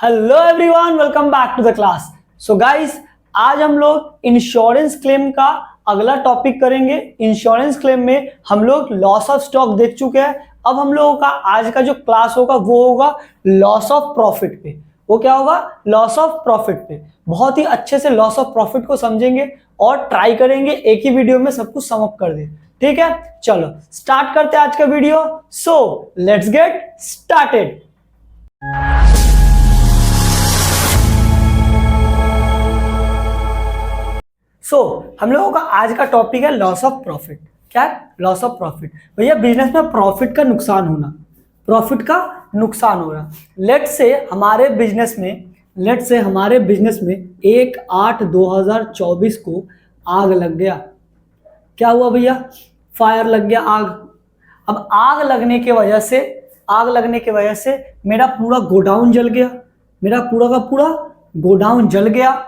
Hello everyone, welcome back to the class. So guys, आज हम लोग इंश्योरेंस क्लेम का अगला टॉपिक करेंगे। इंश्योरेंस क्लेम में हम लोग लॉस ऑफ स्टॉक देख चुके हैं। अब हम लोगों का आज का जो क्लास होगा वो होगा लॉस ऑफ प्रॉफिट पे। वो क्या होगा? लॉस ऑफ प्रॉफिट पे। बहुत ही अच्छे से लॉस ऑफ प्रॉफिट को समझेंगे और ट्राई करेंगे एक ही वीडियो में सब कुछ सम अप कर दे। ठीक है, चलो स्टार्ट करते हैं आज का video. So let's get started. हम लोगों का आज का टॉपिक है लॉस ऑफ प्रॉफिट। क्या है? Loss of profit. भैया बिजनेस में प्रॉफिट का नुकसान होना, प्रॉफिट का नुकसान हो रहा। लेट्स से हमारे बिजनेस में 1/8/2024 को आग लग गया। क्या हुआ भैया? फायर लग गया, आग। अब आग लगने की वजह से मेरा पूरा गोडाउन जल गया। मेरा पूरा का पूरा गोडाउन जल गया।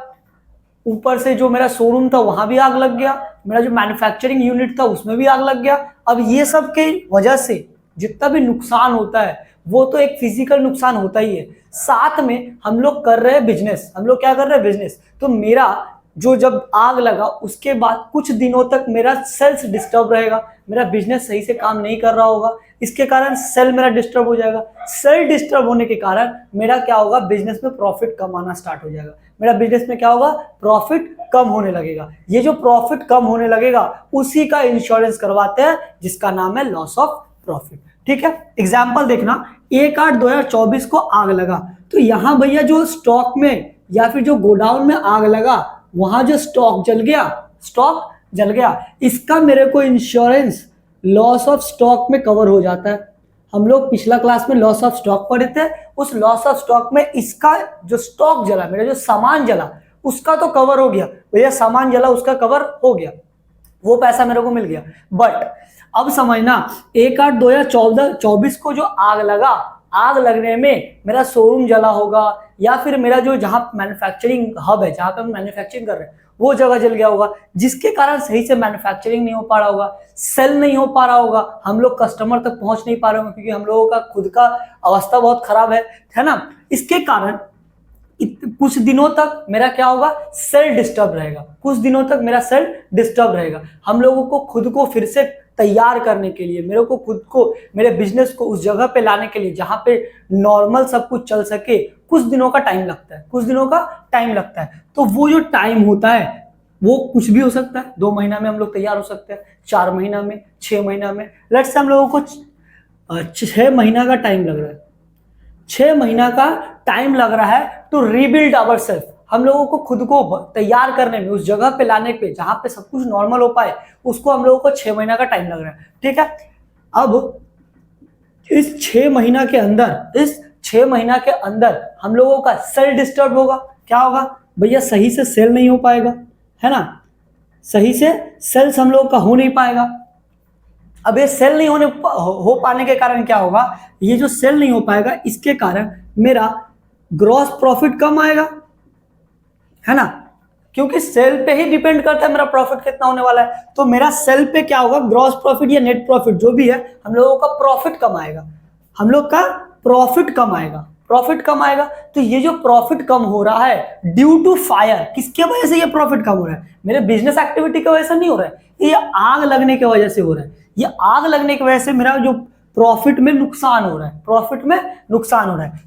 ऊपर से जो मेरा शोरूम था वहां भी आग लग गया। मेरा जो मैन्युफैक्चरिंग यूनिट था उसमें भी आग लग गया। अब ये सब के वजह से जितना भी नुकसान होता है वो तो एक फिजिकल नुकसान होता ही है, साथ में हम लोग कर रहे हैं बिजनेस। हम लोग क्या कर रहे हैं? बिजनेस। तो मेरा जो जब आग लगा उसके बाद कुछ दिनों तक मेरा सेल्स डिस्टर्ब रहेगा। मेरा बिजनेस सही से काम नहीं कर रहा होगा, इसके कारण सेल मेरा डिस्टर्ब हो जाएगा। सेल डिस्टर्ब होने के कारण मेरा क्या होगा? बिजनेस में प्रॉफिट कम आना स्टार्ट हो जाएगा। मेरा बिजनेस में क्या होगा? प्रॉफिट कम होने लगेगा। ये जो प्रॉफिट कम होने लगेगा उसी का इंश्योरेंस करवाते हैं, जिसका नाम है लॉस ऑफ प्रॉफिट। ठीक है, एग्जांपल देखना। 1/8/2024 को आग लगा, तो यहां भैया जो स्टॉक में या फिर जो गोडाउन में आग लगा वहां जो स्टॉक जल गया, इसका मेरे को इंश्योरेंस लॉस ऑफ स्टॉक में कवर हो जाता है। हम लोग पिछला क्लास में लॉस ऑफ स्टॉक पढ़े थे। उस लॉस ऑफ स्टॉक में इसका जो स्टॉक जला, मेरा जो सामान जला, उसका तो कवर हो गया। भैया सामान जला उसका कवर हो गया, वो पैसा मेरे को मिल गया। बट अब समझना, 1/8/2024 को जो आग लगा, आग लगने में मेरा शोरूम जला होगा या फिर मेरा जो जहां मैन्युफैक्चरिंग हब है, जहां पे हम मैन्युफैक्चरिंग कर रहे हैं, वो जगह जल गया होगा, जिसके कारण सही से मैन्युफैक्चरिंग नहीं हो पा रहा होगा, सेल नहीं हो पा रहा होगा, हम लोग कस्टमर तक पहुंच नहीं पा रहे होंगे क्योंकि हम लोगों का खुद का अवस्था बहुत खराब है ना। इसके कारण कुछ दिनों तक मेरा क्या होगा? सेल डिस्टर्ब रहेगा। कुछ दिनों तक मेरा सेल डिस्टर्ब रहेगा। हम लोगों को खुद को फिर से तैयार करने के लिए, मेरे को खुद को, मेरे बिजनेस को उस जगह पे लाने के लिए जहां पे नॉर्मल सब कुछ चल सके, कुछ दिनों का टाइम लगता है। तो वो जो टाइम होता है वो कुछ भी हो सकता है। 2 महीना में हम लोग तैयार हो सकते हैं, 4 महीना में, 6 महीना में। लेट्स से हम लोगों को 6 महीना का टाइम लग रहा है। 6 महीना का टाइम लग रहा है टू रीबिल्ड आवर सेल्फ। हम लोगों को खुद को तैयार करने में, उस जगह पे लाने पे जहां पे सब कुछ नॉर्मल हो पाए, उसको हम लोगों को 6 महीना का टाइम लग रहा है। ठीक है, अब इस 6 महीना के अंदर हम लोगों का सेल डिस्टर्ब होगा। क्या होगा भैया? सही से सेल नहीं हो पाएगा, है ना। सही से सेल्स हम लोगों का हो नहीं पाएगा। अब ये सेल नहीं हो पाने के कारण क्या होगा? ये जो सेल नहीं हो पाएगा, इसके कारण मेरा ग्रॉस प्रॉफिट कम आएगा, है ना, क्योंकि सेल पे ही डिपेंड करता है मेरा प्रॉफिट कितना होने वाला है। तो मेरा सेल पे क्या होगा? ग्रॉस प्रॉफिट या नेट प्रॉफिट जो भी है, हम लोगों का प्रॉफिट कम आएगा। प्रॉफिट कम आएगा। तो ये जो प्रॉफिट कम हो रहा है ड्यू टू फायर, किसके वजह से ये प्रॉफिट कम हो रहा है? मेरे बिजनेस एक्टिविटी की वजह से नहीं हो रहा है, ये आग लगने की वजह से हो रहा है। ये आग लगने की वजह से मेरा जो प्रॉफिट में नुकसान हो रहा है।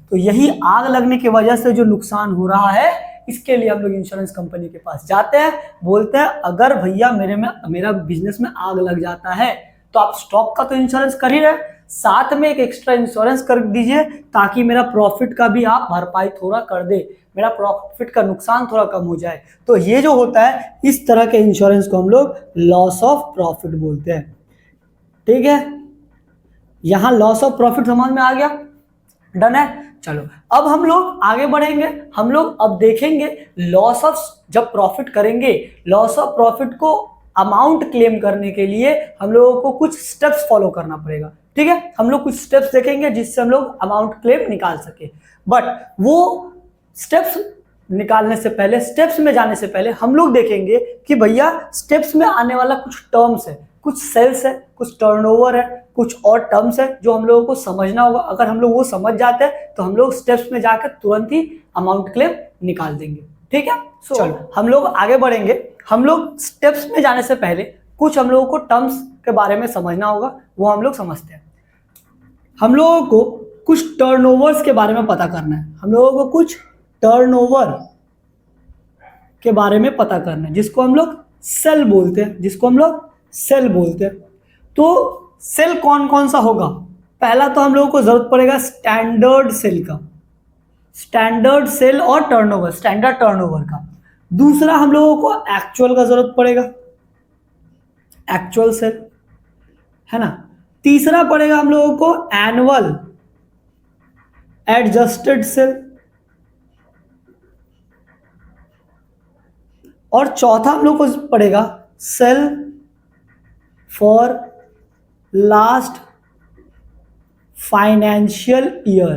तो यही आग लगने की वजह से जो नुकसान हो रहा है, इसके लिए हम लोग इंश्योरेंस कंपनी के पास जाते हैं, बोलते हैं अगर भैया मेरा बिजनेस में आग लग जाता है तो आप स्टॉक का तो इंश्योरेंस कर ही रहे, साथ में एक एक्स्ट्रा इंश्योरेंस कर दीजिए ताकि मेरा प्रॉफिट का भी आप भरपाई थोड़ा कर दे, मेरा प्रॉफिट का नुकसान थोड़ा कम हो जाए। तो ये जो होता है, इस तरह के इंश्योरेंस को हम लोग लॉस ऑफ प्रॉफिट बोलते हैं। ठीक है, यहां लॉस ऑफ प्रॉफिट समझ में आ गया? डन है। चलो अब हम लोग आगे बढ़ेंगे। हम लोग अब देखेंगे लॉस ऑफ, जब प्रॉफिट करेंगे, लॉस ऑफ प्रॉफिट को अमाउंट क्लेम करने के लिए हम लोगों को कुछ स्टेप्स फॉलो करना पड़ेगा। ठीक है, हम लोग कुछ स्टेप्स देखेंगे जिससे हम लोग अमाउंट क्लेम निकाल सके। बट वो स्टेप्स निकालने से पहले, स्टेप्स में जाने से पहले हम लोग देखेंगे कि भैया स्टेप्स में आने वाला कुछ टर्म्स है, कुछ सेल्स है, कुछ टर्नओवर है, कुछ और टर्म्स है जो हम लोगों को समझना होगा। अगर हम लोग वो समझ जाते हैं तो हम लोग स्टेप्स में जाकर तुरंत ही अमाउंट क्लेम निकाल देंगे। ठीक है, चलो हम लोग आगे बढ़ेंगे। हम लोग स्टेप्स में जाने से पहले कुछ हम लोगों को टर्म्स के बारे में समझना होगा, वो हम लोग समझते हैं। हम लोगों को कुछ टर्नओवर्स के बारे में पता करना है। हम लोगों को कुछ टर्नओवर के बारे में पता करना है, जिसको हम लोग सेल बोलते हैं, जिसको हम लोग सेल बोलते हैं। तो सेल कौन कौन सा होगा? पहला तो हम लोगों को जरूरत पड़ेगा स्टैंडर्ड सेल का, स्टैंडर्ड सेल और टर्नओवर, स्टैंडर्ड टर्नओवर का। दूसरा हम लोगों को एक्चुअल का जरूरत पड़ेगा, एक्चुअल सेल, है ना। तीसरा पड़ेगा हम लोगों को एनुअल एडजस्टेड सेल, और चौथा हम लोग को पड़ेगा sale for last financial year.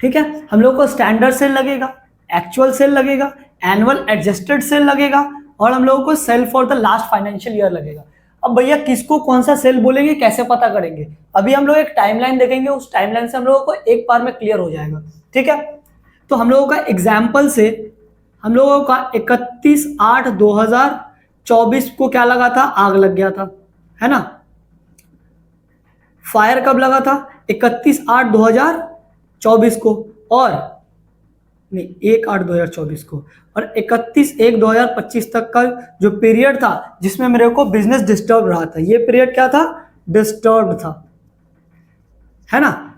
ठीक है, हम लोग को स्टैंडर्ड सेल लगेगा, एक्चुअल सेल लगेगा, एनुअल एडजस्टेड सेल लगेगा, और हम लोगों को sale for the last financial year लगेगा। अब भैया किसको कौन सा सेल बोलेंगे, कैसे पता करेंगे? अभी हम लोग एक टाइमलाइन देखेंगे, उस टाइमलाइन से हम लोगों को एक बार में क्लियर हो जाएगा। ठीक है, तो हम लोगों का एग्जाम्पल से हम लोगों का 31/8/2024 को क्या लगा था? आग लग गया था, है ना। फायर कब लगा था? 31/8/2024 को, और नहीं 1/8/2024 को, और 31/1/2025 तक का जो पीरियड था जिसमें मेरे को बिजनेस डिस्टर्ब रहा था, ये पीरियड क्या था? डिस्टर्ब था, है ना।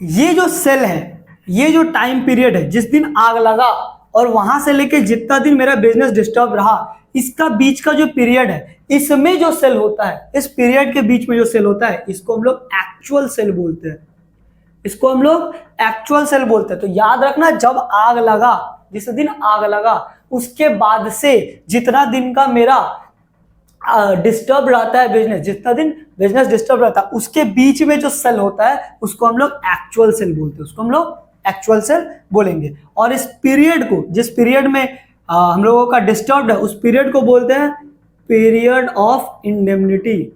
ये जो सेल है, ये जो टाइम पीरियड है जिस दिन आग लगा और वहां से लेके जितना दिन मेरा बिजनेस डिस्टर्ब रहा, इसका बीच का जो पीरियड है, इसमें जो सेल होता है, इस पीरियड के बीच में जो सेल होता है, इसको हम लोग एक्चुअल सेल बोलते हैं, इसको हम लोग एक्चुअल सेल बोलते हैं। तो याद रखना, जब आग लगा, जिस दिन आग लगा उसके बाद से जितना दिन का मेरा डिस्टर्ब रहता है बिजनेस, जितना दिन बिजनेस डिस्टर्ब रहता है, उसके बीच में जो सेल होता है उसको हम लोग एक्चुअल सेल बोलते हैं, उसको हम लोग एक्चुअल सेल बोलेंगे। और इस पीरियड को, जिस पीरियड में हम लोगों का डिस्टर्ब है, उस पीरियड को बोलते हैं पीरियड ऑफ इंडेमनिटी।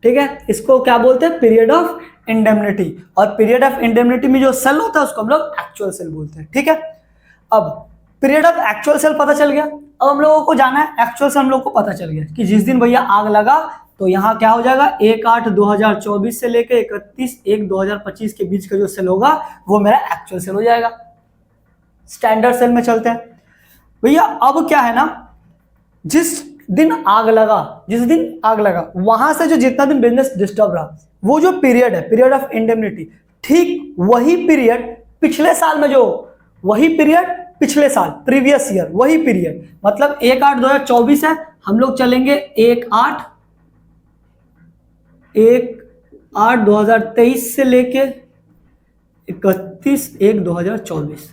ठीक है, इसको क्या बोलते हैं? Period of indemnity. और पीरियड ऑफ इंडेमनिटी में जो सेल होता है उसको हम लोग एक्चुअल सेल बोलते हैं। ठीक है, अब पीरियड ऑफ एक्चुअल सेल पता चल गया। अब हम लोगों को जाना है एक्चुअल सेल। हम लोग को पता चल गया कि जिस दिन भैया आग लगा तो यहाँ क्या हो जाएगा, 1/8/2024 से लेकर 31/1/2025 के बीच का जो सेल होगा वो मेरा एक्चुअल सेल हो जाएगा। स्टैंडर्ड सेल में चलते हैं भैया। अब क्या है ना, जिस दिन आग लगा, जिस दिन आग लगा वहां से जो जितना दिन बिजनेस डिस्टर्ब रहा, वो जो पीरियड है, पीरियड ऑफ इंडेमनिटी, ठीक वही पीरियड पिछले साल में, जो वही पीरियड पिछले साल, प्रीवियस ईयर, वही पीरियड, मतलब 1/8/2024 है, हम लोग चलेंगे 1/8/2023 से लेके 31/1/2024।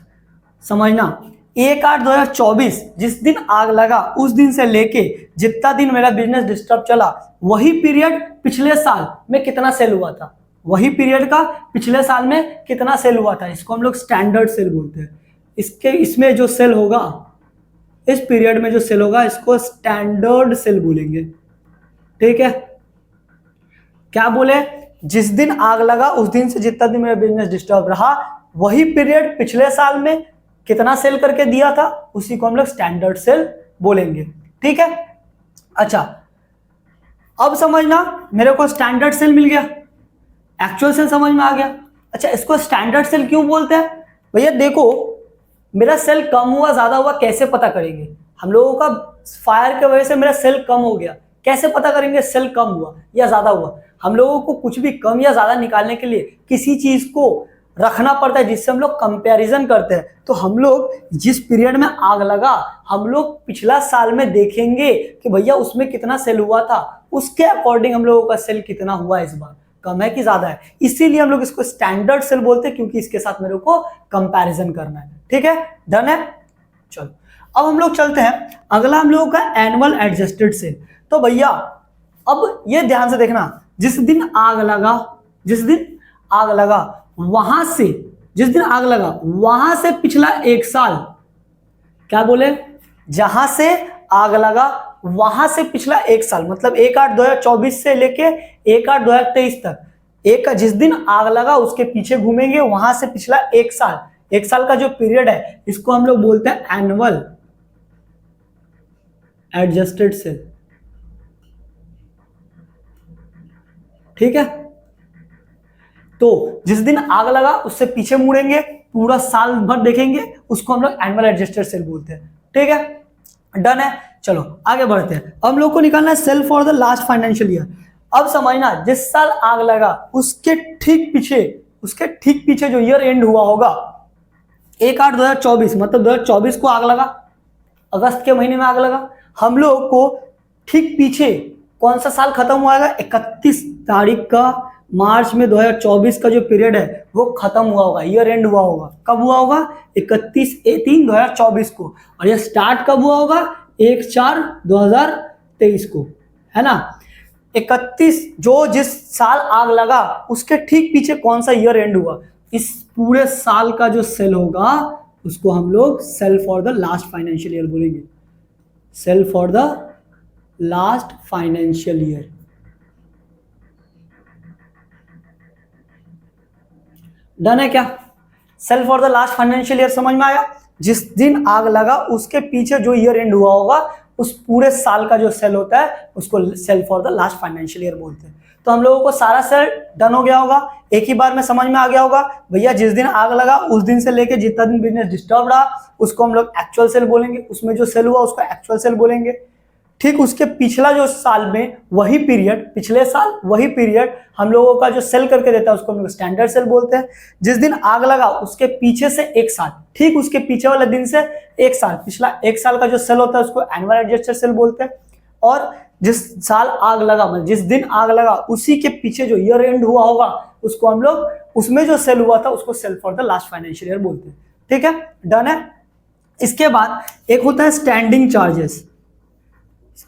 समझना, 1/8/2024 जिस दिन आग लगा उस दिन से लेके जितना दिन मेरा बिजनेस डिस्टर्ब चला, वही पीरियड पिछले साल में कितना सेल हुआ था, वही पीरियड का पिछले साल में कितना सेल हुआ था, इसको हम लोग स्टैंडर्ड सेल बोलते हैं। इसमें जो सेल होगा, इस पीरियड में जो सेल होगा, इसको स्टैंडर्ड सेल बोलेंगे। ठीक है, क्या बोले? जिस दिन आग लगा उस दिन से जितना दिन मेरा बिजनेस डिस्टर्ब रहा, वही पीरियड पिछले साल में कितना सेल करके दिया था, उसी को हम लोग स्टैंडर्ड सेल बोलेंगे। ठीक है, अच्छा अब समझना, मेरे को स्टैंडर्ड सेल मिल गया, एक्चुअल सेल समझ में आ गया। अच्छा, इसको स्टैंडर्ड सेल क्यों बोलते हैं? भैया देखो, मेरा सेल कम हुआ ज्यादा हुआ कैसे पता करेंगे? हम लोगों का फायर की वजह से मेरा सेल कम हो गया, कैसे पता करेंगे सेल कम हुआ या ज्यादा हुआ? हम लोगों को कुछ भी कम या ज्यादा निकालने के लिए किसी चीज को रखना पड़ता है जिससे हम लोग कंपैरिजन करते हैं। तो हम लोग जिस पीरियड में आग लगा, हम लोग पिछला साल में देखेंगे कि भैया उसमें कितना सेल हुआ था, उसके अकॉर्डिंग हम लोगों का सेल कितना हुआ इस बार, कम है कि ज्यादा है। इसीलिए हम लोग इसको स्टैंडर्ड सेल बोलते हैं, क्योंकि इसके साथ मेरे को कंपैरिजन करना है। ठीक है, डन है। चलो अब हम लोग चलते हैं, अगला हम लोगों का एनुअल एडजस्टेड सेल। तो भैया अब ये ध्यान से देखना, जिस दिन आग लगा, जिस दिन आग लगा वहां से, जिस दिन आग लगा वहां से पिछला एक साल, क्या बोले? जहां से आग लगा वहां से पिछला एक साल, मतलब 1/8/2024 से लेके 1/8/2023 तक, एक का जिस दिन आग लगा उसके पीछे घूमेंगे, वहां से पिछला एक साल का जो पीरियड है इसको हम लोग बोलते हैं एनुअल एडजस्टेड सेल। ठीक है, तो जिस दिन आग लगा उससे पीछे मुड़ेंगे, पूरा साल भर देखेंगे, उसको हम लोग एनुअल एडजस्टेड सेल बोलते हैं। ठीक है, डन है। चलो आगे बढ़ते हैं। हम लोग को निकालना है sale for the last financial year. अब समझना, जिस साल आग लगा उसके ठीक पीछे जो ईयर एंड हुआ होगा 1/8/2024, मतलब 2024 को आग लगा, अगस्त के महीने में आग लगा, हम लोग को ठीक पीछे कौन सा साल खत्म हुआ है, 31 तारीख का मार्च में 2024 का जो पीरियड है वो खत्म हुआ होगा, ईयर एंड हुआ होगा। कब हुआ होगा? 31/3/2024 को। और ये स्टार्ट कब हुआ होगा? 1/4/2023 को, है ना। 31 जो जिस साल आग लगा उसके ठीक पीछे कौन सा ईयर एंड हुआ, इस पूरे साल का जो सेल होगा उसको हम लोग sale for the last financial year बोलेंगे। Sale for the last financial year. Done है क्या? Sale for the last financial year समझ में आया? जिस दिन आग लगा उसके पीछे जो ईयर एंड हुआ होगा उस पूरे साल का जो सेल होता है उसको sale for the last financial year बोलते हैं। तो हम लोगों को सारा सेल डन हो गया होगा, एक ही बार में समझ में आ गया होगा। भैया जिस दिन आग लगा उस दिन से लेके जितना दिन बिजनेस डिस्टर्ब रहा उसको हम लोग एक्चुअल सेल बोलेंगे, उसमें जो सेल हुआ उसको एक्चुअल सेल बोलेंगे। ठीक उसके पिछला जो साल में वही पीरियड, पिछले साल वही पीरियड हम लोगों का जो सेल करके देता है उसको हम लोग स्टैंडर्ड सेल बोलते हैं। जिस दिन आग लगा उसके पीछे से एक साल, ठीक उसके पीछे वाले दिन से एक साल, पिछला एक साल का जो सेल होता है उसको एनुअल एडजस्टेड सेल बोलते हैं। और जिस साल आग लगा, मतलब जिस दिन आग लगा उसी के पीछे जो ईयर एंड हुआ होगा उसको हम लोग, उसमें जो सेल हुआ था उसको sale for the last financial year बोलते हैं। ठीक है, डन है। इसके बाद एक होता है स्टैंडिंग चार्जेस,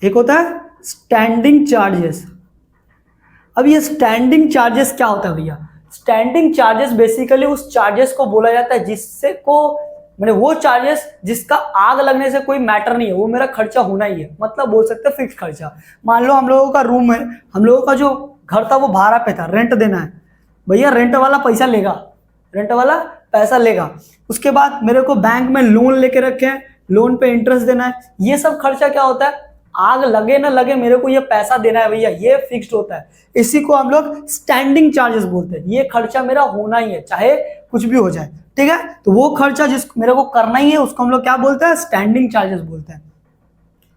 एक होता है स्टैंडिंग चार्जेस। अब ये स्टैंडिंग चार्जेस क्या होता है भैया? स्टैंडिंग चार्जेस बेसिकली उस चार्जेस को बोला जाता है जिससे को, मतलब वो चार्जेस जिसका आग लगने से कोई मैटर नहीं है, वो मेरा खर्चा होना ही है, मतलब बोल सकते हैं फिक्स खर्चा। मान लो हम लोगों का रूम है, हम लोगों का जो घर था वो भाड़ा पे था, रेंट देना है, भैया रेंट वाला पैसा लेगा, रेंट वाला पैसा लेगा। उसके बाद मेरे को बैंक में लोन लेके रखे हैं, लोन पे इंटरेस्ट देना है, ये सब खर्चा क्या होता है? आग लगे ना लगे मेरे को ये पैसा देना है भैया, ये फिक्स्ड होता है, इसी को हम लोग स्टैंडिंग चार्जेस बोलते हैं। ये खर्चा मेरा होना ही है चाहे कुछ भी हो जाए। ठीक है, तो वो खर्चा जिस मेरे को करना ही है उसको हम लोग क्या बोलते हैं? स्टैंडिंग चार्जेस बोलते हैं।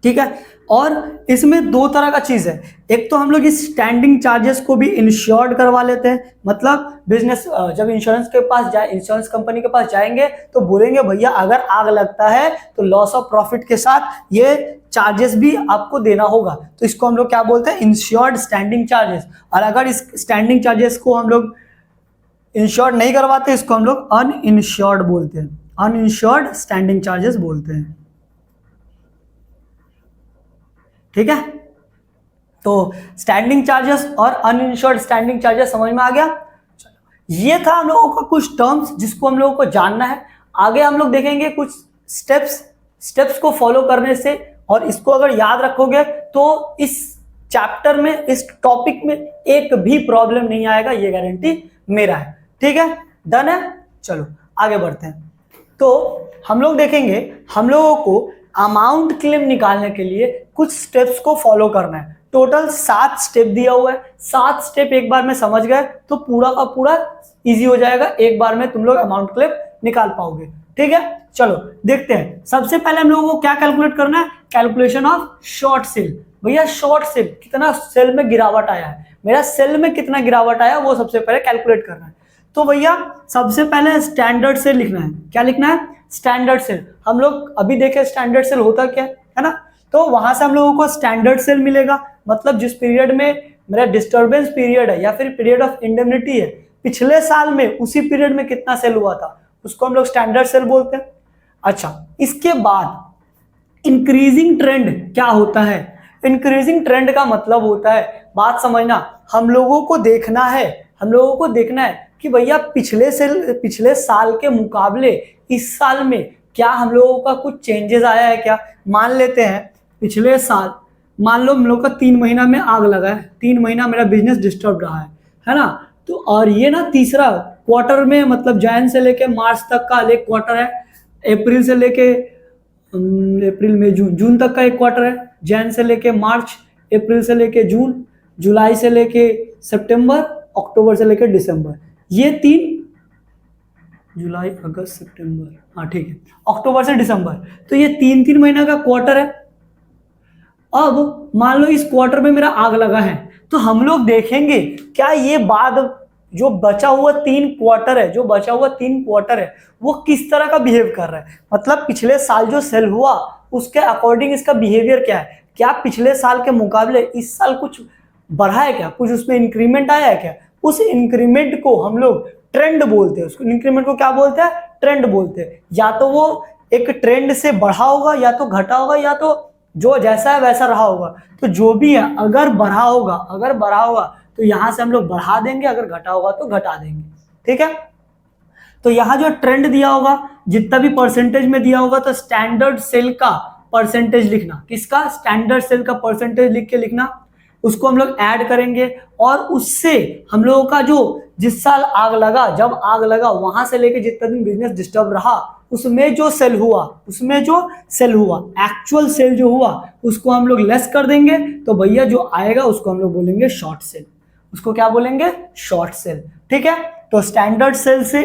ठीक है, और इसमें दो तरह का चीज है, एक तो हम लोग इस स्टैंडिंग चार्जेस को भी इंश्योर्ड करवा लेते हैं, मतलब बिजनेस जब इंश्योरेंस के पास जाए, इंश्योरेंस कंपनी के पास जाएंगे तो बोलेंगे भैया अगर आग लगता है तो लॉस ऑफ प्रॉफिट के साथ ये चार्जेस भी आपको देना होगा, तो इसको हम लोग क्या बोलते हैं? Insured standing charges. और अगर इस स्टैंडिंग चार्जेस को हम लोग इंश्योर्ड नहीं करवाते इसको हम लोग अनइंश्योर्ड बोलते हैं, अनइंश्योर्ड स्टैंडिंग चार्जेस बोलते हैं। ठीक है, तो स्टैंडिंग चार्जेस और अनइंश्योर्ड स्टैंडिंग चार्जेस समझ में आ गया। ये था हम लोगों का कुछ टर्म्स जिसको हम लोगों को जानना है। आगे हम लोग देखेंगे कुछ स्टेप्स को फॉलो करने से, और इसको अगर याद रखोगे तो इस चैप्टर में, इस टॉपिक में एक भी प्रॉब्लम नहीं आएगा, ये गारंटी मेरा है। ठीक है, डन है। चलो आगे बढ़ते हैं। तो हम लोग देखेंगे हम लोगों को अमाउंट क्लेम निकालने के लिए कुछ स्टेप्स को फॉलो करना है। टोटल 7 स्टेप दिया हुआ है, 7 स्टेप एक बार में समझ गए तो पूरा का पूरा इजी हो जाएगा, एक बार में तुम लोग अमाउंट क्लेम निकाल पाओगे। ठीक है, चलो देखते हैं। सबसे पहले हम लोगों को क्या कैलकुलेट करना है? Calculation of short cell. भैया शॉर्ट सेल, कितना सेल में गिरावट आया है, मेरा सेल में कितना गिरावट आया वो सबसे पहले कैलकुलेट करना है। तो भैया सबसे पहले स्टैंडर्ड सेल लिखना है। क्या लिखना है? Standard sale. हम लोग अभी देखे स्टैंडर्ड सेल होता क्या है ना, तो वहां से हम लोगों को स्टैंडर्ड सेल मिलेगा, मतलब जिस पीरियड में मेरा डिस्टर्बेंस पीरियड है या फिर पीरियड ऑफ इंडेमनिटी है, पिछले साल में उसी पीरियड में कितना सेल हुआ था उसको हम लोग स्टैंडर्ड सेल बोलते हैं। अच्छा, इसके बाद इंक्रीजिंग ट्रेंड क्या होता है? इंक्रीजिंग ट्रेंड का मतलब होता है, बात समझना, हम लोगों को देखना है कि भैया पिछले साल के मुकाबले इस साल में क्या हम लोगों का कुछ चेंजेस आया है क्या। मान लेते हैं पिछले साल मान लो हम लोग का 3 महीना में आग लगा है, 3 महीना मेरा बिजनेस डिस्टर्ब रहा है ना। तो और ये ना तीसरा क्वार्टर में, मतलब जैन से लेके मार्च तक का एक क्वार्टर है, अप्रैल से लेके अप्रैल में जून तक का एक क्वार्टर है, जैन से लेके मार्च, अप्रैल से लेके जून, जुलाई से लेके सितंबर, अक्टूबर से लेके दिसंबर, ये 3, जुलाई अगस्त सितंबर, हाँ ठीक है, अक्टूबर से दिसंबर, तो ये 3-3 महीना का क्वार्टर है। अब मान लो इस क्वार्टर में मेरा आग लगा है, तो हम लोग देखेंगे क्या ये बाद जो बचा हुआ 3 क्वार्टर है, जो बचा हुआ 3 क्वार्टर है वो किस तरह का बिहेव कर रहा है, मतलब पिछले साल जो सेल हुआ उसके अकॉर्डिंग इसका बिहेवियर क्या है, क्या पिछले साल के मुकाबले इस साल कुछ बढ़ा है, क्या कुछ उसमें इंक्रीमेंट आया है क्या। उस इंक्रीमेंट को हम लोग ट्रेंड बोलते हैं, उसको इंक्रीमेंट को क्या बोलते हैं, ट्रेंड बोलते हैं। या तो वो एक ट्रेंड से बढ़ा होगा, या तो घटा होगा, या तो जो जैसा है वैसा रहा होगा। तो जो भी है, अगर बढ़ा होगा तो यहां से हम लोग बढ़ा देंगे, अगर घटा होगा तो घटा देंगे, ठीक है। तो यहां जो ट्रेंड दिया होगा, जितना भी परसेंटेज में दिया होगा, तो स्टैंडर्ड सेल का परसेंटेज लिखना, किसका, स्टैंडर्ड सेल का परसेंटेज लिख के लिखना, उसको हम लोग ऐड करेंगे, और उससे हम लोगों का जो जिस साल आग लगा, जब आग लगा वहां से लेके जितना दिन बिजनेस डिस्टर्ब रहा, उसमें जो सेल हुआ, एक्चुअल सेल जो हुआ उसको हम लोग लेस कर देंगे, तो भैया जो आएगा उसको हम लोग बोलेंगे शॉर्ट सेल, उसको क्या बोलेंगे, शॉर्ट सेल, ठीक है। तो स्टैंडर्ड सेल से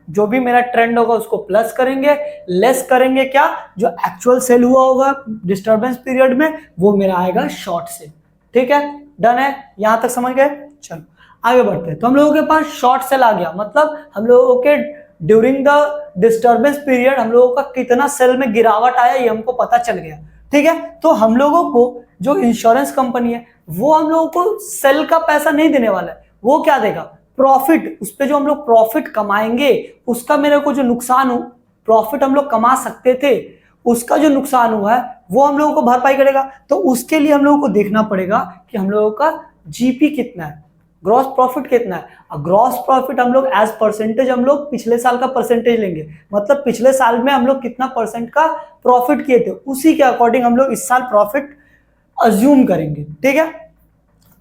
जो भी मेरा ट्रेंड होगा उसको प्लस करेंगे, लेस करेंगे क्या, जो एक्चुअल सेल हुआ होगा डिस्टर्बेंस पीरियड में, वो मेरा आएगा शॉर्ट सेल, ठीक है। डन है, यहां तक समझ गए। चलो आगे बढ़ते हैं। तो हम लोगों के पास शॉर्ट सेल आ गया, मतलब हम लोगों के ड्यूरिंग द डिस्टर्बेंस पीरियड हम लोगों का कितना सेल में गिरावट आया ये हमको पता चल गया, ठीक है। तो हम लोगों को जो इंश्योरेंस कंपनी है वो हम लोगों को सेल का पैसा नहीं देने वाला है, वो क्या देगा, प्रॉफिट, उस पर जो हम लोग प्रॉफिट कमाएंगे उसका मेरे को जो नुकसान हो, प्रॉफिट हम लोग कमा सकते थे उसका जो नुकसान हुआ है वो हम लोगों को भरपाई करेगा। तो उसके लिए हम लोगों को देखना पड़ेगा कि हम लोगों का जीपी कितना है, ग्रॉस प्रॉफिट कितना है। और ग्रॉस प्रॉफिट हम लोग एज परसेंटेज हम लोग पिछले साल का परसेंटेज लेंगे, मतलब पिछले साल में हम लोग कितना परसेंट का प्रॉफिट किए थे उसी के अकॉर्डिंग हम लोग इस साल प्रॉफिट अज्यूम करेंगे, ठीक है।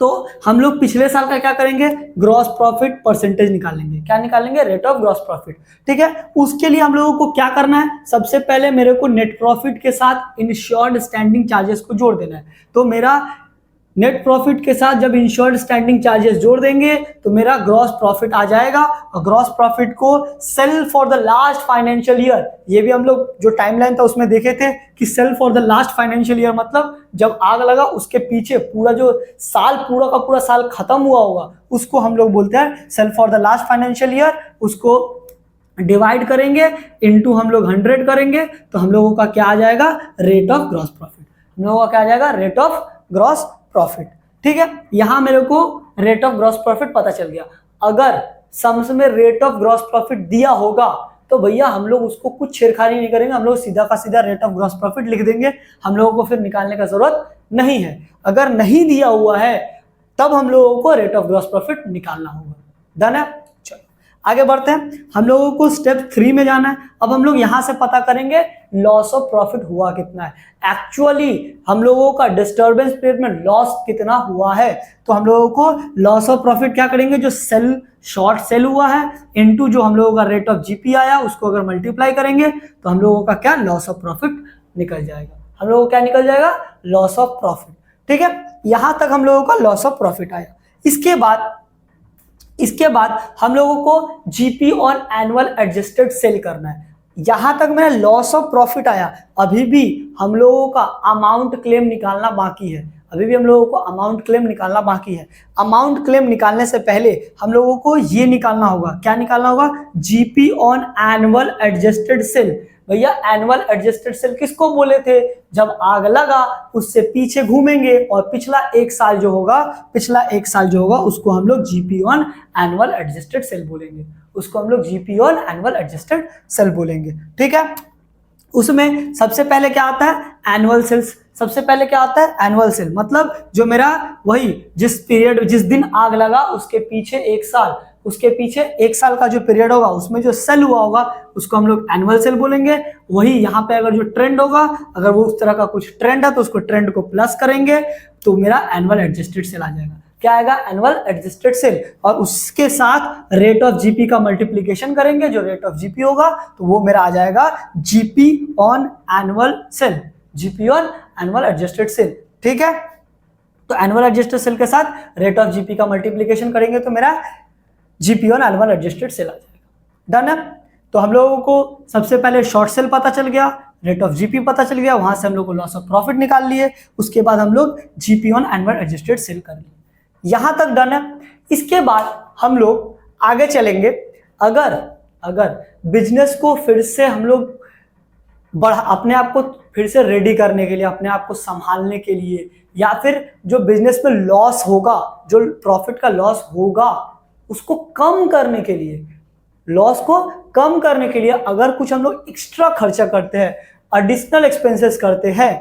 तो हम लोग पिछले साल का क्या करेंगे, ग्रॉस प्रॉफिट परसेंटेज निकालेंगे, क्या निकालेंगे, रेट ऑफ ग्रॉस प्रॉफिट, ठीक है। उसके लिए हम लोगों को क्या करना है, सबसे पहले मेरे को नेट प्रॉफिट के साथ इंश्योर्ड स्टैंडिंग चार्जेस को जोड़ देना है। तो मेरा नेट प्रॉफिट के साथ जब इंश्योर्ड स्टैंडिंग चार्जेस जोड़ देंगे तो मेरा ग्रॉस प्रॉफिट आ जाएगा, और ग्रॉस प्रॉफिट को sale for the last financial year, ये भी हम लोग जो टाइमलाइन था उसमें देखे थे कि sale for the last financial year मतलब जब आग लगा उसके पीछे पूरा जो साल, पूरा का पूरा साल खत्म हुआ होगा उसको हम लोग बोलते हैं sale for the last financial year. उसको डिवाइड करेंगे इंटू हम लोग 100 करेंगे, तो हम लोगों का क्या आ जाएगा, रेट ऑफ ग्रॉस प्रॉफिट, हम लोगों का क्या आ जाएगा, रेट ऑफ ग्रॉस प्रॉफिट, ठीक है। यहां मेरे को रेट ऑफ ग्रॉस प्रॉफिट पता चल गया। अगर सम्स में रेट ऑफ ग्रॉस प्रॉफिट दिया होगा तो भैया हम लोग उसको कुछ छेड़खानी नहीं करेंगे, हम लोग सीधा का सीधा रेट ऑफ ग्रॉस प्रॉफिट लिख देंगे, हम लोगों को फिर निकालने का जरूरत नहीं है। अगर नहीं दिया हुआ है तब हम लोगों को रेट ऑफ ग्रॉस प्रॉफिट निकालना होगा। डन है, चलो आगे बढ़ते हैं। हम लोगों को स्टेप 3 में जाना है। अब हम लोग यहां से पता करेंगे लॉस ऑफ प्रॉफिट हुआ कितना है, एक्चुअली हम लोगों का डिस्टर्बेंस पीरियड में लॉस कितना हुआ है। तो हम लोगों को लॉस ऑफ प्रॉफिट क्या करेंगे, जो सेल शॉर्ट सेल हुआ है इनटू जो हम लोगों का रेट ऑफ जीपी आया उसको अगर मल्टीप्लाई करेंगे तो हम लोगों का क्या, लॉस ऑफ प्रॉफिट निकल जाएगा। हम लोगों को क्या निकल जाएगा, लॉस ऑफ प्रॉफिट, ठीक है। यहां तक हम लोगों का लॉस ऑफ प्रॉफिट आया। इसके बाद हम लोगों को GP on annual adjusted sale करना है। यहां तक मेरा लॉस ऑफ प्रॉफिट आया, अभी भी हम लोगों का अमाउंट क्लेम निकालना बाकी है, अमाउंट क्लेम निकालने से पहले हम लोगों को ये निकालना होगा, क्या निकालना होगा, GP on annual adjusted sale. भैया एनुअल एडजस्टेड सेल किसको बोले थे, जब आग लगा उससे पीछे घूमेंगे और पिछला एक साल जो होगा उसको हम लोग GP on annual adjusted sale बोलेंगे, ठीक है। उसमें सबसे पहले क्या आता है, एनुअल सेल, मतलब जो मेरा वही जिस दिन आग लगा उसके पीछे एक साल उसके पीछे 1 साल का जो पीरियड होगा उसमें जो सेल हुआ होगा उसको हम लोग एनुअल सेल बोलेंगे। वही यहाँ पे अगर जो ट्रेंड होगा, अगर वो उस तरह का कुछ ट्रेंड है तो उसको ट्रेंड को प्लस करेंगे तो मेरा एनुअल एडजस्टेड सेल आ जाएगा। क्या आएगा? Annual adjusted sale. और उसके साथ रेट ऑफ जीपी का मल्टीप्लीकेशन करेंगे, जो रेट ऑफ जीपी होगा तो वो मेरा आ जाएगा GP on annual sale, GP on annual adjusted sale. ठीक है, तो एनुअल एडजस्टेड सेल के साथ रेट ऑफ जीपी का मल्टीप्लीकेशन करेंगे तो मेरा GP on annual adjusted sale आ जाएगा। डन है। तो हम लोगों को सबसे पहले शॉर्ट सेल पता चल गया, रेट ऑफ जीपी पता चल गया, वहां से हम लोग को लॉस ऑफ प्रॉफिट निकाल लिए, उसके बाद हम लोग GP on annual adjusted sale कर लिए। यहां तक डन है। इसके बाद हम लोग आगे चलेंगे। अगर बिजनेस को फिर से हम लोग अपने आप को फिर से रेडी करने के लिए, अपने आप को संभालने के लिए, या फिर जो बिजनेस में लॉस होगा, जो प्रॉफिट का लॉस होगा उसको कम करने के लिए, लॉस को कम करने के लिए अगर कुछ हम लोग एक्स्ट्रा खर्चा करते हैं, एडिशनल एक्सपेंसेस करते हैं,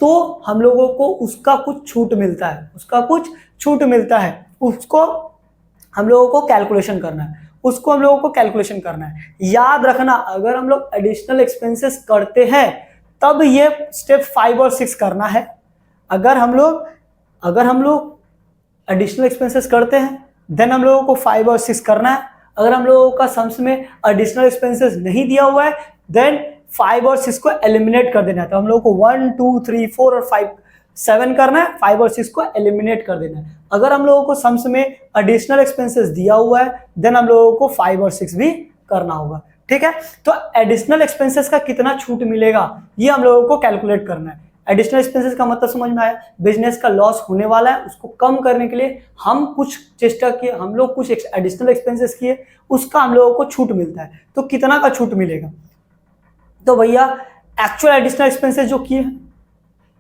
तो हम लोगों को उसका कुछ छूट मिलता है, उसका कुछ छूट मिलता है। उसको हम लोगों को कैलकुलेशन करना है, उसको हम लोगों को कैलकुलेशन करना है। याद रखना, अगर हम लोग एडिशनल एक्सपेंसेस करते हैं तब ये स्टेप 5 और 6 करना है। अगर हम लोग एडिशनल एक्सपेंसेस करते हैं देन हम लोगों को 5 और 6 करना है। अगर हम लोगों का सम्स में एडिशनल एक्सपेंसेस नहीं दिया हुआ है देन 5 और 6 को एलिमिनेट कर देना है। तो हम लोगों को 1 2 3 4 और 5 7 करना है, 5 और 6 को एलिमिनेट कर देना है। अगर हम लोगों को सम्स में एडिशनल एक्सपेंसेस दिया हुआ है देन हम लोगों को 5 और 6 भी करना होगा। ठीक है, तो एडिशनल एक्सपेंसेस का कितना छूट मिलेगा ये हम लोगों को कैलकुलेट करना है। एडिशनल एक्सपेंसेस का मतलब समझ में आया? बिजनेस का लॉस होने वाला है, उसको कम करने के लिए हम कुछ चेष्टा किए, हम लोग कुछ एडिशनल एक्सपेंसेस किए, उसका हम लोगों को छूट मिलता है। तो कितना का छूट मिलेगा? तो भैया एक्चुअल एडिशनल एक्सपेंसेस जो किए हैं,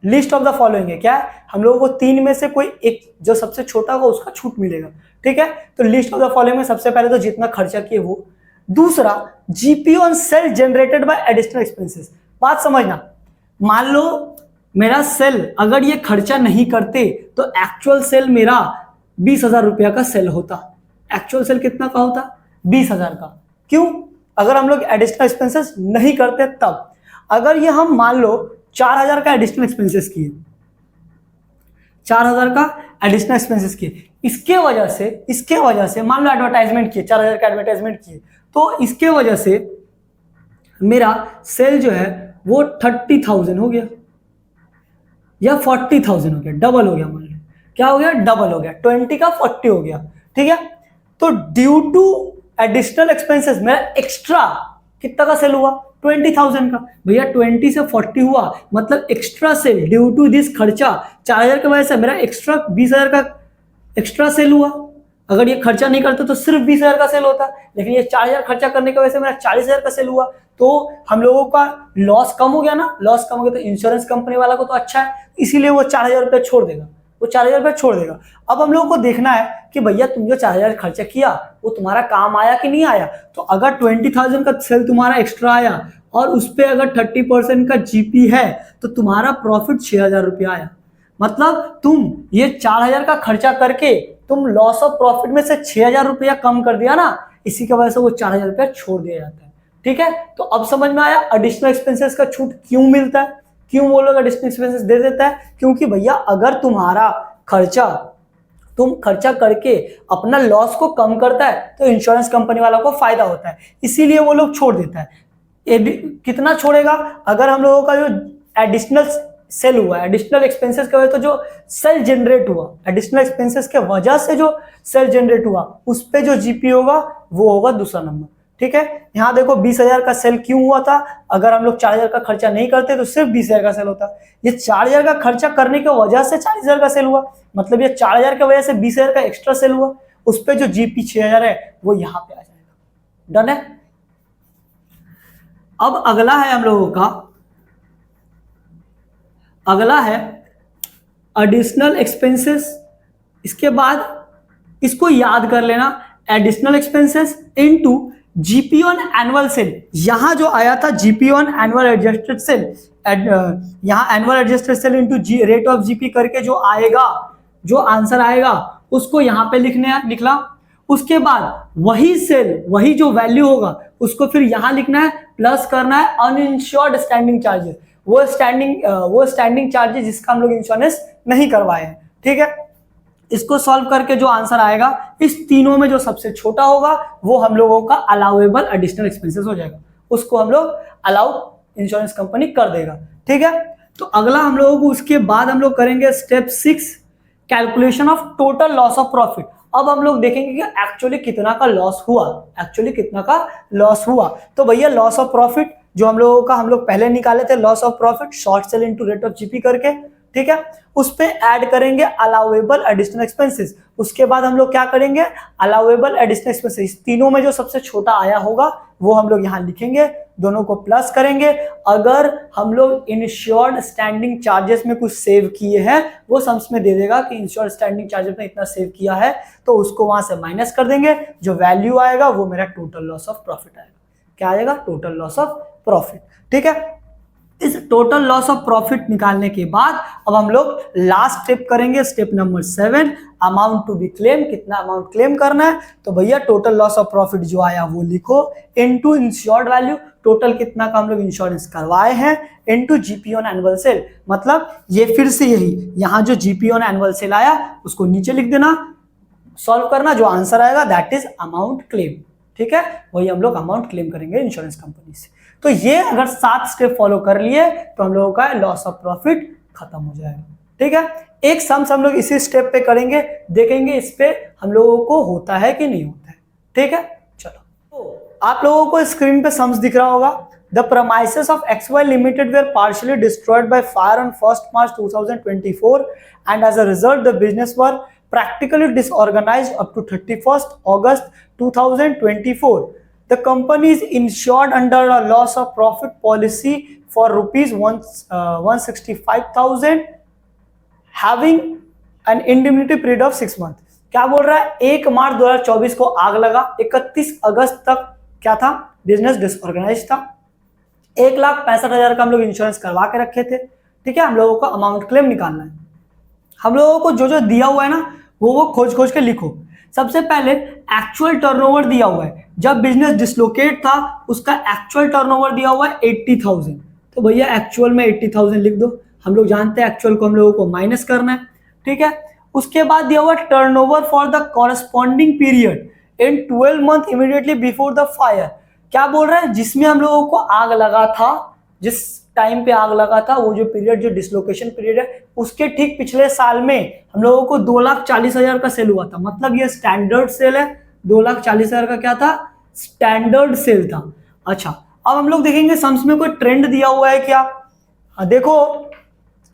लिस्ट ऑफ द फॉलोइंग है। क्या है? हम लोगों को 3 में से कोई एक जो सबसे छोटा होगा उसका छूट मिलेगा। ठीक है, तो लिस्ट ऑफ द फॉलोइंग में सबसे पहले तो जितना खर्चा किए वो। दूसरा, GP on sale generated by additional expenses. बात समझना, मान लो मेरा सेल अगर ये खर्चा नहीं करते तो एक्चुअल सेल मेरा 20,000 रुपया का सेल होता। एक्चुअल सेल कितना का होता? 20,000 का। क्यों? अगर हम लोग एडिशनल एक्सपेंसेस नहीं करते तब। अगर ये हम मान लो 4,000 का एडिशनल एक्सपेंसेस किए, 4,000 का एडिशनल एक्सपेंसेस किए, इसके वजह से मान लो एडवर्टाइजमेंट किए, 4,000 का एडवर्टाइजमेंट किए, तो इसके वजह से मेरा सेल जो है वो 30,000 हो गया या 40,000 हो गया, डबल हो गया। मान लो क्या हो गया? डबल हो गया, 20 का 40 हो गया। ठीक है, तो ड्यू टू एडिशनल एक्सपेंसेस मेरा एक्स्ट्रा कितना का सेल हुआ? 20,000 का। भैया 20 से 40 हुआ मतलब extra sale due to this खर्चा 4,000 की वजह से मेरा एक्स्ट्रा 20,000 का एक्स्ट्रा सेल हुआ। अगर ये खर्चा नहीं करते तो सिर्फ 20,000 का सेल होता, लेकिन ये 4,000 खर्चा करने की वजह से मेरा 40,000 का सेल हुआ। तो हम लोगों का लॉस कम हो गया ना, लॉस कम हो गया तो इंश्योरेंस कंपनी वाला को तो अच्छा है, इसीलिए वो 4,000 रुपये छोड़ देगा, वो 4,000 रुपये छोड़ देगा। अब हम लोगों को देखना है कि भैया तुम जो 4,000 खर्चा किया वो तुम्हारा काम आया कि नहीं आया। तो अगर 20,000 का सेल तुम्हारा एक्स्ट्रा आया और उस पर अगर 30% का जीपी है तो तुम्हारा प्रॉफिट 6,000 रुपया आया। मतलब तुम ये 4,000 का खर्चा करके तुम लॉस ऑफ प्रॉफिट में से 6,000 रुपया कम कर दिया ना, इसी की वजह से वो 4,000 रुपया छोड़ दिया जाता है। ठीक है, तो अब समझ में आया एडिशनल एक्सपेंसेस का छूट क्यों मिलता है, क्यों वो लोग एडिशनल एक्सपेंसेस दे देता है। क्योंकि भैया अगर तुम्हारा तुम खर्चा करके अपना लॉस को कम करता है तो इंश्योरेंस कंपनी वालों को फायदा होता है, इसीलिए वो लोग छोड़ देता है। कितना छोड़ेगा? अगर हम लोगों का जो एडिशनल सेल हुआ, एडिशनल एक्सपेंसेस की वजह से जो सेल जनरेट हुआ, एडिशनल एक्सपेंसेस के वजह से जो सेल जनरेट हुआ उस पे जो जीपी होगा वो होगा दूसरा नंबर। ठीक है, यहां देखो 20,000 का सेल क्यों हुआ था? अगर हम लोग 4,000 का खर्चा नहीं करते तो सिर्फ 20,000 का सेल होता। ये 4,000 का खर्चा करने की वजह से 40,000 का सेल हुआ, मतलब ये 4,000 की वजह से 20,000 का एक्स्ट्रा सेल हुआ, उस पे जो जीपी 6,000 है वो यहां पे आ जाएगा। डन है। अब अगला है हम लोगों का, अगला है एडिशनल एक्सपेंसेस। इसके बाद इसको याद कर लेना, additional expenses into GP on annual sale. यहां जो आया था GP on annual adjusted sale, यहां annual adjusted sale into rate of GP करके जो आएगा, जो आंसर आएगा उसको यहां पे लिखना। उसके बाद वही सेल, वही जो वैल्यू होगा उसको फिर यहां लिखना है, प्लस करना है अनइंश्योर्ड स्टैंडिंग चार्जेस, वो स्टैंडिंग चार्जेस जिसका हम लोग इंश्योरेंस नहीं करवाए हैं। ठीक है, इसको सॉल्व करके जो आंसर आएगा इस तीनों में जो सबसे छोटा होगा वो हम लोगों का अलाउेबल एडिशनल एक्सपेंसेस हो जाएगा, उसको हम लोग अलाउ इंश्योरेंस कंपनी कर देगा। ठीक है, तो अगला हम लोगों को उसके बाद हम लोग करेंगे step 6, calculation of total loss of profit. अब हम लोग देखेंगे कि एक्चुअली कितना का लॉस हुआ, तो भैया लॉस ऑफ प्रॉफिट जो हम लोग पहले निकाले थे, loss of profit short cell into rate of GP करके, ठीक है, उस पे ऐड करेंगे अलाउेबल एडिशनल एक्सपेंसेस। उसके बाद हम लोग क्या करेंगे, अलाउेबल एडिशनल एक्सपेंसेस, तीनों में जो सबसे छोटा आया होगा वो हम लोग यहाँ लिखेंगे, दोनों को प्लस करेंगे। अगर हम लोग इंश्योर्ड स्टैंडिंग चार्जेस में कुछ सेव किए हैं वो सम्स में दे देगा कि इंश्योर्ड स्टैंडिंग चार्जेस में इतना सेव किया है, तो उसको वहां से माइनस कर देंगे, जो वैल्यू आएगा वो मेरा टोटल लॉस ऑफ प्रॉफिट आएगा। क्या आएगा, टोटल लॉस ऑफ प्रॉफिट। ठीक है, इस टोटल लॉस ऑफ प्रॉफिट निकालने के बाद अब हम लोग लास्ट स्टेप करेंगे, step number 7, amount to be claim. कितना अमाउंट क्लेम करना है, तो भैया टोटल लॉस ऑफ प्रॉफिट जो आया वो लिखो इनटू इंश्योर्ड वैल्यू, टोटल कितना का हम लोग इंश्योरेंस करवाए हैं, into GP on annual sale. मतलब ये फिर से यही, यहाँ जो जीपी ऑन एनुअल सेल आया उसको नीचे लिख देना, सॉल्व करना, जो आंसर आएगा दैट इज अमाउंट क्लेम। ठीक है, वही हम लोग अमाउंट क्लेम करेंगे इंश्योरेंस कंपनी से। तो ये अगर 7 स्टेप फॉलो कर लिए तो हम लोगों का लॉस ऑफ प्रॉफिट खत्म हो जाएगा। ठीक है, एक सम्स हम लोग इसी स्टेप पे करेंगे, देखेंगे इस पे हम लोगों को होता है कि नहीं होता है। ठीक है, चलो, तो आप लोगों को स्क्रीन पे सम्स दिख रहा होगा। The premises of XY Limited were partially destroyed by fire on 1st March 2024 and as a result the business were practically disorganized up to 31st August 2024. The company is insured under a loss of profit policy for rupees 165,000 having an indemnity period of 6 months. क्या बोल रहा है, 1 मार्च 2024 को आग लगा, 31 अगस्त तक क्या था, बिजनेस डिसऑर्गेनाइज था, 1,65,000 का हम लोग इंश्योरेंस करवा के रखे थे। ठीक है, हम लोगों को अमाउंट क्लेम निकालना है। हम लोगों को जो जो दिया हुआ है ना वो खोज के लिखो। सबसे पहले एक्चुअल टर्नओवर दिया हुआ है, जब बिजनेस डिसलोकेट था उसका एक्चुअल टर्नओवर दिया हुआ है 80,000, तो भैया एक्चुअल में 80,000 लिख दो। हम लोग जानते हैं एक्चुअल को हम लोगों को माइनस करना है। ठीक है, उसके बाद दिया हुआ turnover for the corresponding period in 12 month immediately before the fire. क्या बोल रहा है, जिसमें हम लोगों को आग लगा था, जिस टाइम पे आग लगा था वो जो पीरियड, जो डिसलोकेशन पीरियड है, उसके ठीक पिछले साल में हम लोगों को 2,40,000 का सेल हुआ था। मतलब ये स्टैंडर्ड सेल है, 2,40,000 का क्या था, स्टैंडर्ड सेल था। अच्छा, अब हम लोग देखेंगे सम्स में कोई ट्रेंड दिया हुआ है क्या। देखो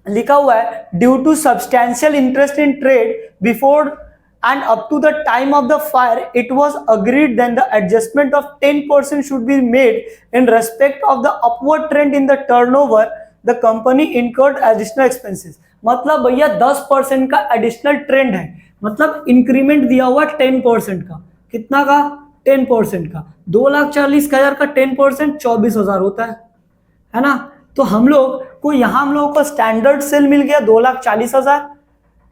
लिखा हुआ है, due to substantial interest in trade before and up to the time of the fire it was agreed then the adjustment of 10% should be made in respect of the upward trend in the turnover the company incurred additional expenses। मतलब भैया 10% का additional trend है, मतलब increment दिया हुआ 10% का। कितना का, 10% का। 2,40,000 का 10% 24,000 होता है ना। तो हम लोग को यहाँ हम लोगों को स्टैंडर्ड सेल मिल गया 2,40,000,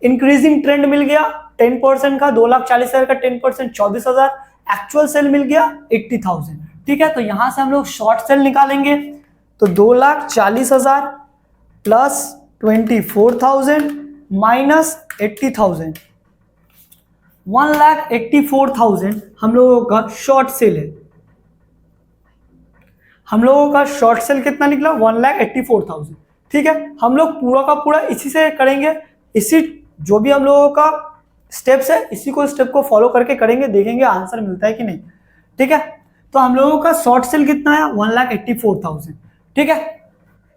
इंक्रीजिंग ट्रेंड मिल गया 10% का, 2,40,000 का 10% 24,000, एक्चुअल सेल मिल गया 80,000। ठीक है, तो यहां से हम लोग शॉर्ट सेल निकालेंगे, तो 2,40,000 प्लस 24,000 माइनस 80,000, 1,84,000 हम लोगों का शॉर्ट सेल है। हम लोगों का शॉर्ट सेल कितना निकला, 1,84,000। ठीक है, हम लोग पूरा का पूरा इसी से करेंगे, इसी जो भी हम लोगों का स्टेप्स है इसी को स्टेप को फॉलो करके करेंगे, देखेंगे आंसर मिलता है कि नहीं। ठीक है, तो हम लोगों का शॉर्ट सेल कितना है, 1,84,000। ठीक है,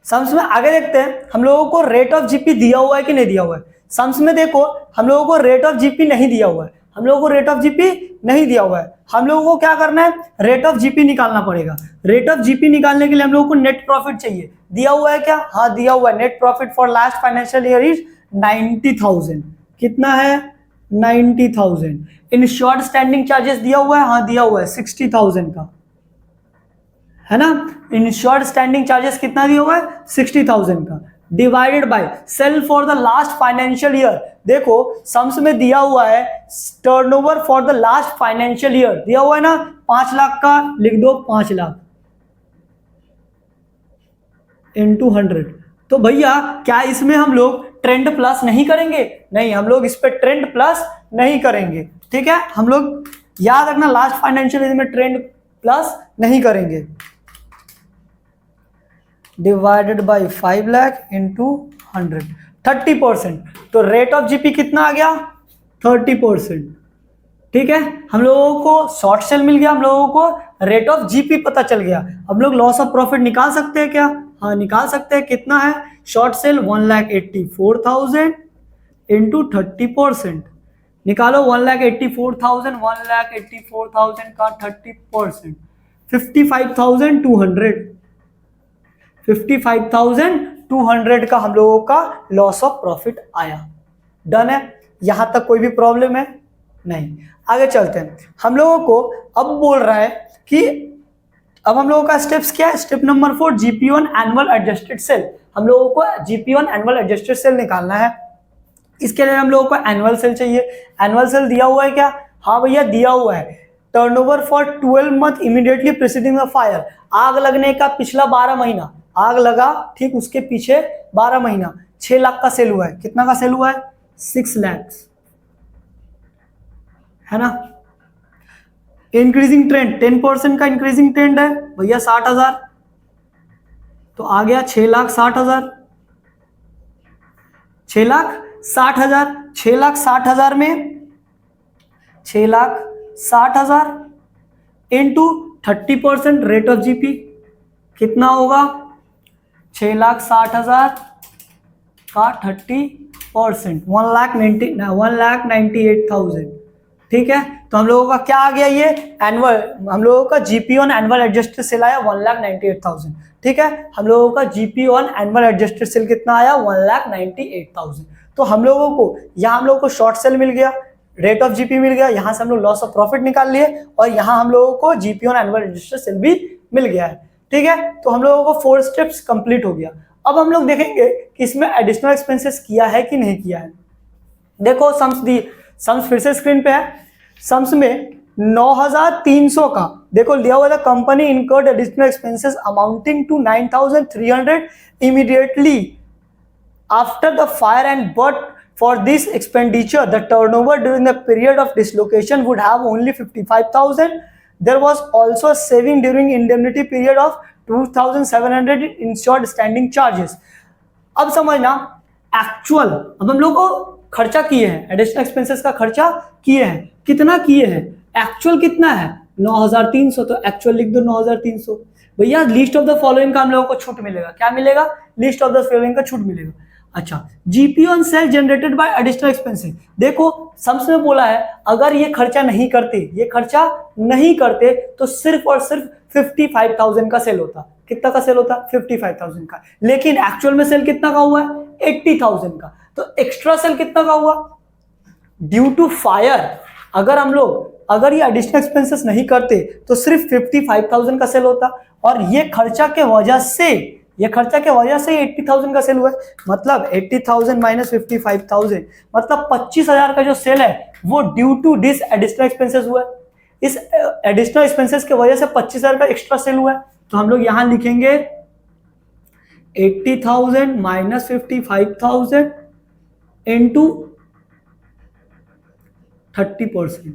सम्स में आगे देखते हैं हम लोगों को रेट ऑफ जीपी दिया हुआ है कि नहीं दिया हुआ है। सम्स में देखो हम लोगों को रेट ऑफ जीपी नहीं दिया हुआ है, हम लोगों को रेट ऑफ जीपी नहीं दिया हुआ है। हम लोगों को क्या करना है, रेट ऑफ जीपी निकालना पड़ेगा। रेट ऑफ जीपी निकालने के लिए हम लोगों को नेट प्रॉफिट चाहिए। दिया हुआ है क्या, हाँ दिया हुआ है। Net profit for last financial year is 90,000। कितना है, 90,000। इंश्योर्ड स्टैंडिंग चार्जेस दिया हुआ है, हाँ दिया हुआ है 60,000 का, है ना। इंश्योर्ड स्टैंडिंग चार्जेस कितना दिया हुआ है, 60,000 का। Divided by sale for the last financial year. देखो सम्स में दिया हुआ है turnover for the last financial year, दिया हुआ है ना 5 लाख का, लिख दो 5 लाख इंटू 100। तो भैया क्या इसमें हम लोग ट्रेंड प्लस नहीं करेंगे? नहीं, हम लोग इस पे ट्रेंड प्लस नहीं करेंगे, ठीक है। हम लोग याद रखना लास्ट फाइनेंशियल ईयर में ट्रेंड प्लस नहीं करेंगे। Divided by 5 lakh into 100, 30%। तो रेट ऑफ जीपी कितना आ गया? 30%, ठीक है। हम लोगों को शॉर्ट सेल मिल गया, हम लोगों को रेट ऑफ जीपी पता चल गया। हम लोग लॉस ऑफ प्रॉफिट निकाल सकते हैं क्या? हाँ निकाल सकते हैं। कितना है? Short cell 1,84,000 into 30%। निकालो 1,84,000, 1,84,000 का 30%, 55,200, 55,200 का हम लोगों का लॉस ऑफ प्रॉफिट आया। डन है? यहां तक कोई भी प्रॉब्लम है? नहीं। आगे चलते हैं। हम लोगों को अब बोल रहा है कि अब हम लोगों का स्टेप्स क्या है? Step number 4, GP on annual adjusted sale. हम लोगों को GP on annual adjusted sale निकालना है। इसके लिए हम लोगों को एनुअल सेल चाहिए। एनुअल सेल दिया हुआ है क्या? हाँ भैया दिया हुआ है। Turnover for 12 month immediately preceding the fire. आग लगने का पिछला 12 महीना, आग लगा ठीक उसके पीछे 12 महीना, 6 लाख का सेल हुआ है। कितना का सेल हुआ है? 6 लाख, है ना। इंक्रीजिंग ट्रेंड 10% का इंक्रीजिंग ट्रेंड है भैया 60,000, तो आ गया 6,60,000, 6,60,000, 6,60,000 में 6,60,000 इंटू 30% रेट ऑफ जीपी कितना होगा? 6,60,000 का 30%, 1,98,000, ठीक है। तो हम लोगों का क्या आ गया? ये एनुअल, हम लोगों का GP on annual adjusted sale आया 1,98,000, ठीक है। हम लोगों का GP on annual adjusted sale कितना आया? 1,98,000। तो हम लोगों को यहाँ हम लोगों को शॉर्ट सेल मिल गया, रेट ऑफ जीपी मिल गया, यहाँ से हम लोग लॉस ऑफ प्रॉफिट निकाल लिए, और यहाँ हम लोगों को GP on annual adjusted sale भी मिल गया है, ठीक है। तो हम लोगों को 4 स्टेप्स कंप्लीट हो गया। अब हम लोग देखेंगे कि इसमें एडिशनल एक्सपेंसेस किया है कि नहीं किया है। देखो सम्स फिर से स्क्रीन पे है। सम्स में 9,300 का देखो लिया हुआ था, company incurred additional expenses amounting to 9,300 immediately after the fire and but for this expenditure the turnover during the period of dislocation would have only 55,000। There was also saving during indemnity period of 2,700 insured standing charges. अब समझना actual, अब हम लोग को खर्चा किए हैं, additional expenses का खर्चा किए हैं। कितना किए हैं? एक्चुअल कितना है? 9,300, तो एक्चुअल लिख दो 9,300। भैया लिस्ट ऑफ द फॉलोइंग का हम लोगों को छूट मिलेगा। क्या मिलेगा? लिस्ट ऑफ द फॉलोइंग का छूट मिलेगा। अच्छा, GP on sale generated by additional expenses. देखो सम्स में बोला है अगर ये खर्चा नहीं करते तो सिर्फ और सिर्फ 55,000 का सेल होता। कितना का सेल होता? 55,000 का। लेकिन एक्चुअल में सेल कितना का हुआ है? 80,000 का। तो एक्स्ट्रा सेल कितना का हुआ? ड्यू टू फायर अगर ये एडिशनल एक्सपेंसेस नहीं करते तो सिर्फ 55,000 का सेल होता, और ये खर्चा के वजह से 80,000 का सेल हुआ है। मतलब 80,000 माइनस 55,000 मतलब 25,000 का जो सेल है वो due to this additional expenses हुआ है। इस एडिशनल एक्सपेंसेस के वजह से 25,000 का एक्स्ट्रा सेल हुआ है। तो हम लोग यहां लिखेंगे 80,000 माइनस 55,000 इंटू 30%।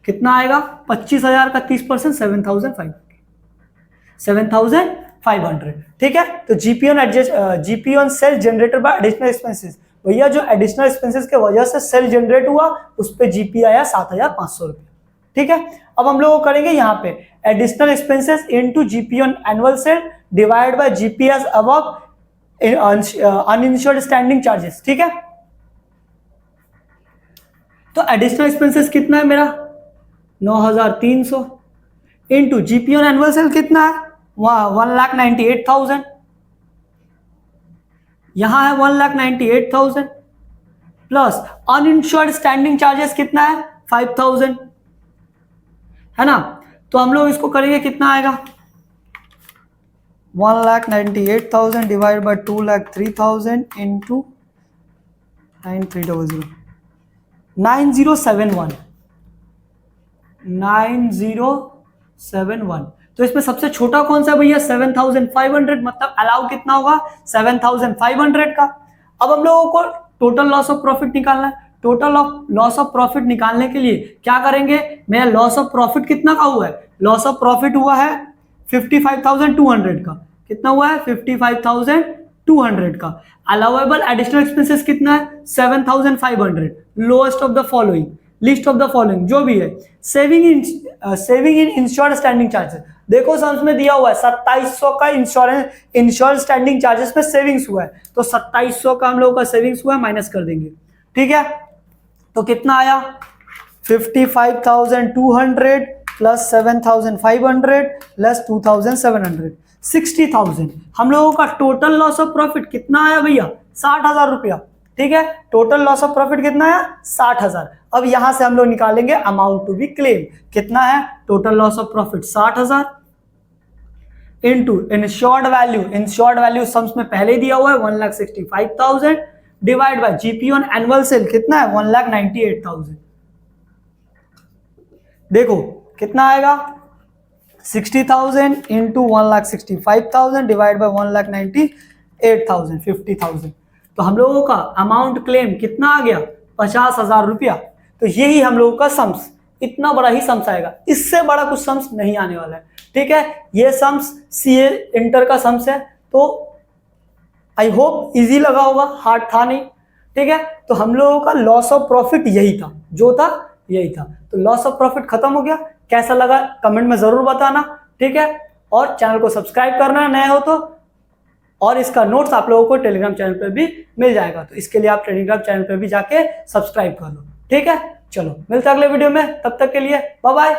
कितना आएगा? 25,000 का 30%, 7,500, ठीक है। तो GP on sale generated by additional expenses, भैया जो एडिशनल एक्सपेंसेस के वजह से सेल जनरेट हुआ उस पे जीपी आया 7,500 रुपये, ठीक है। अब हम लोग करेंगे यहाँ पे additional expenses into GP on annual sale divide by GP as above uninsured standing charges, ठीक है। तो एडिशनल एक्सपेंसेस कितना है मेरा? 9,300 into GP on annual sale कितना है? 1,98,000। यहां है 1,98,000 प्लस अनइंश्योर्ड स्टैंडिंग चार्जेस कितना है? 5,000, है ना। तो हम लोग इसको करेंगे कितना आएगा? 1,98,000 divided by 2,03,000 into 9300 9071 9071। तो इसमें सबसे छोटा कौन सा भैया 7,500, मतलब अलाउ कितना होगा 7,500 का। अब हम लोगों को टोटल लॉस ऑफ प्रॉफिट निकालना है। टोटल लॉस ऑफ प्रॉफिट निकालने के लिए क्या करेंगे, मेरा लॉस ऑफ प्रॉफिट कितना का हुआ है, लॉस ऑफ प्रॉफिट हुआ है 55,200 का। कितना हुआ है 55,200 का। अलाउएबल एडिशनल एक्सपेंसेस कितना है 7,500। Lowest of the following, list of the following जो भी है। Saving in insured standing charges, देखो सम्स में दिया हुआ है 2700 का इंश्योर्ड स्टैंडिंग चार्जेस में सेविंग्स हुआ है, तो 2700 का हम लोगों का सेविंग्स हुआ है, माइनस कर देंगे। ठीक है, तो कितना आया 55,200 प्लस 7,500 प्लस 2,700 60,000। हम लोगों का टोटल लॉस ऑफ प्रॉफिट कितना आया भैया 60,000 रुपया। ठीक है, टोटल लॉस ऑफ प्रॉफिट कितना आया 60,000। अब यहां से हम लोग निकालेंगे अमाउंट टू बी क्लेम, कितना है total loss of profit 60,000 into insured value, insured value sums में पहले ही दिया हुआ है 1,65,000 divide by GP on annual sale कितना है 1,98,000। देखो कितना आएगा 60,000 इंटू 1,65,000 डिवाइड बाय 1,98,000 50,000। तो हम लोगों का अमाउंट क्लेम कितना आ गया 50,000 रुपया। तो यही हम लोगों का सम्स, इतना बड़ा ही सम्स आएगा, इससे बड़ा कुछ सम्स नहीं आने वाला है। ठीक है, ये सम्स सीए इंटर का सम्स है, तो आई होप इजी लगा होगा, हार्ड था नहीं। ठीक है, तो हम लोगों का लॉस ऑफ प्रॉफिट यही था, जो था यही था। तो लॉस ऑफ प्रॉफिट खत्म हो गया, कैसा लगा कमेंट में जरूर बताना। ठीक है, और चैनल को सब्सक्राइब करना नए हो तो, और इसका नोट्स आप लोगों को टेलीग्राम चैनल पर भी मिल जाएगा, तो इसके लिए आप टेलीग्राम चैनल पर भी जाके सब्सक्राइब कर लो। ठीक है, चलो मिलते हैं अगले वीडियो में, तब तक के लिए बाय बाय।